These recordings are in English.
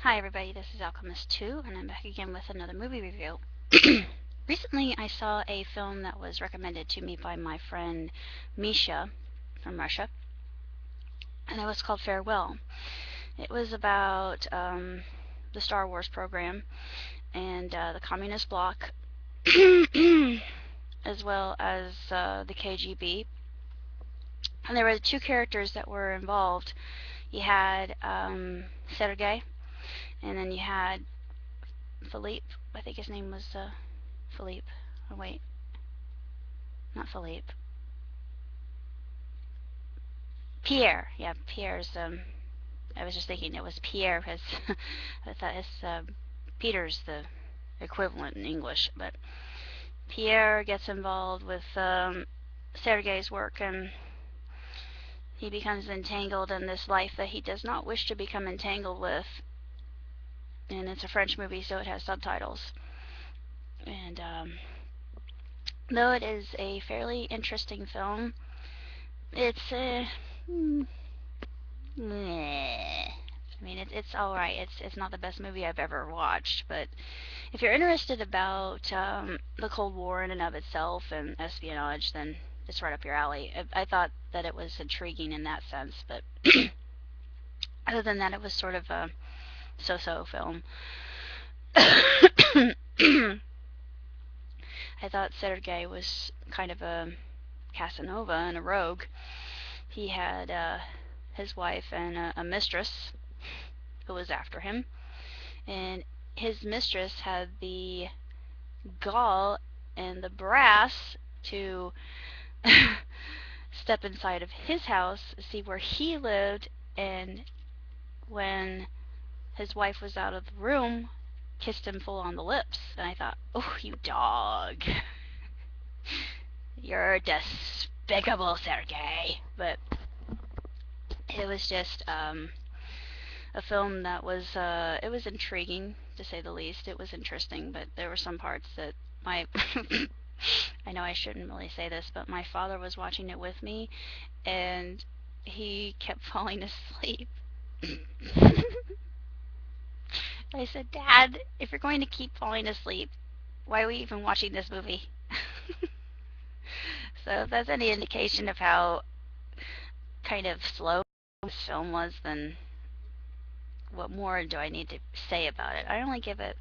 Hi everybody, this is Alchemist 2, and I'm back again with another movie review. Recently I saw a film that was recommended to me by my friend Misha from Russia, and it was called Farewell. It was about the Star Wars program and the communist bloc, as well as the KGB. And there were two characters that were involved. You had Sergei, and then you had Philippe. I think his name was Philippe. Oh wait, not Philippe. Pierre. Yeah, Pierre's. I was just thinking it was Pierre because I thought it's Peter's the equivalent in English, but Pierre gets involved with Sergei's work, and he becomes entangled in this life that he does not wish to become entangled with. And it's a French movie, so it has subtitles. And though it is a fairly interesting film, it's I mean, it's all right. It's not the best movie I've ever watched, but if you're interested about the Cold War in and of itself and espionage, then it's right up your alley. I thought that it was intriguing in that sense, but other than that, it was sort of a so-so film. I thought Sergei was kind of a Casanova and a rogue. He had his wife and a mistress who was after him, and his mistress had the gall and the brass to step inside of his house, see where he lived, and when his wife was out of the room, kissed him full on the lips. And I thought, oh, you dog. You're despicable, Sergei. But it was just a film that was it was intriguing, to say the least. It was interesting, but there were some parts that my I know I shouldn't really say this, but my father was watching it with me, and he kept falling asleep. I said, Dad, if you're going to keep falling asleep, why are we even watching this movie? So if that's any indication of how kind of slow this film was, then what more do I need to say about it? I only give it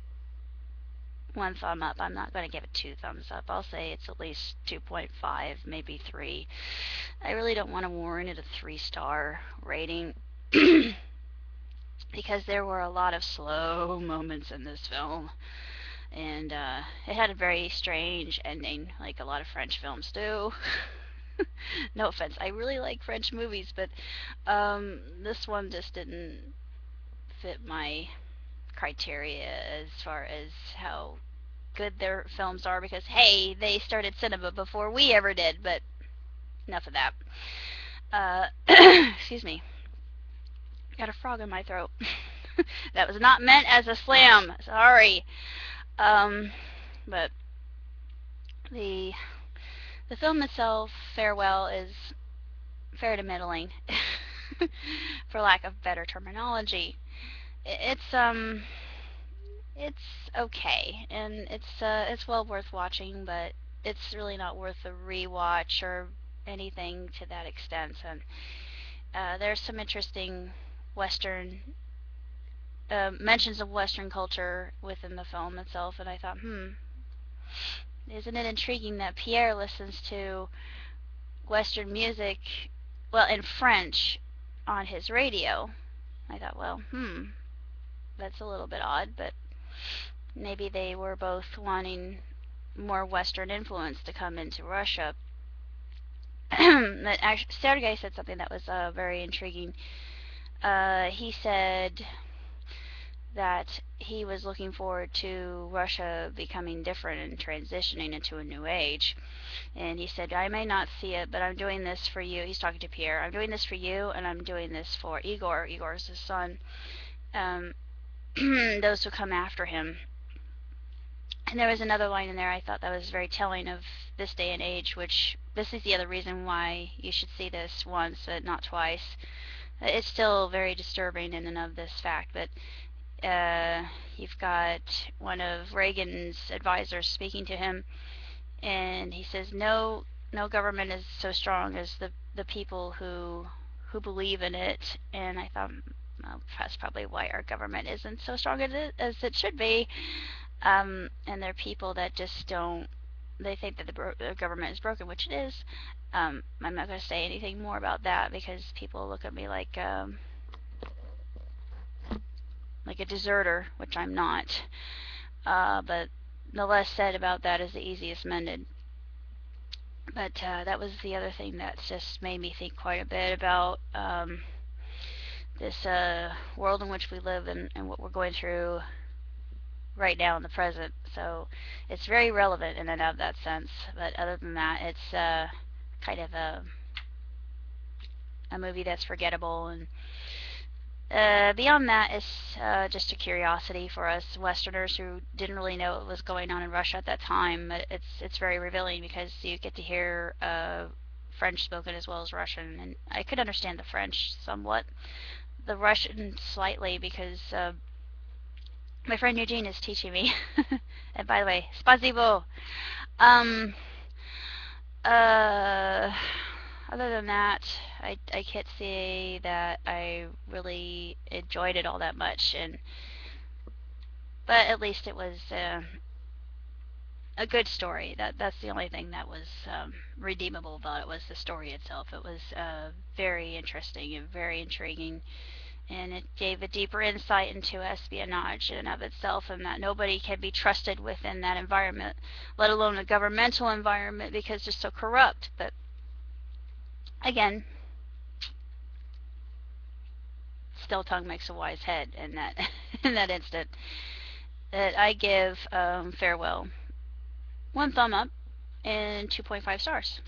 one thumb up. I'm not going to give it two thumbs up. I'll say it's at least 2.5, maybe 3. I really don't want to warrant it a 3-star rating because there were a lot of slow moments in this film, and it had a very strange ending, like a lot of French films do. No offense, I really like French movies, but this one just didn't fit my criteria as far as how good their films are, because hey, they started cinema before we ever did. But enough of that. Excuse me, got a frog in my throat. That was not meant as a slam, sorry. But the film itself, Farewell, is fair to middling, for lack of better terminology. It's okay, and it's well worth watching, but it's really not worth a rewatch or anything to that extent. And there's some interesting Western mentions of Western culture within the film itself, and I thought, isn't it intriguing that Pierre listens to Western music, well, in French, on his radio? I thought, well, that's a little bit odd, but maybe they were both wanting more Western influence to come into Russia. But actually, Sergei said something that was very intriguing. He said that he was looking forward to Russia becoming different and transitioning into a new age. And he said, I may not see it, but I'm doing this for you. He's talking to Pierre. I'm doing this for you, and I'm doing this for Igor. Igor is his son. Those who come after him. And there was another line in there I thought that was very telling of this day and age, which this is the other reason why you should see this once, but not twice. It's still very disturbing in and of this fact, but uh, you've got one of Reagan's advisors speaking to him, and he says, no government is so strong as the people who believe in it. And I thought, well, that's probably why our government isn't so strong as it should be. And there are people that just don't. They think that the government is broken, which it is. I'm not going to say anything more about that because people look at me like a deserter, which I'm not. But the less said about that is the easiest mended. But that was the other thing that just made me think quite a bit about this world in which we live and what we're going through right now in the present. So it's very relevant in and of that sense. But other than that, it's kind of a movie that's forgettable. And beyond that, it's just a curiosity for us Westerners who didn't really know what was going on in Russia at that time. It's very revealing because you get to hear French spoken as well as Russian, and I could understand the French somewhat, the Russian slightly because my friend Eugene is teaching me. And by the way, spasibo. Um, uh, Other than that, I can't say that I really enjoyed it all that much, but at least it was a good story. That's the only thing that was redeemable about it was the story itself. It was very interesting and very intriguing, and it gave a deeper insight into espionage in and of itself, and that nobody can be trusted within that environment, let alone a governmental environment, because they're so corrupt. But again, still tongue makes a wise head in that in that instant. That I give Farewell 1 thumb up and 2.5 stars.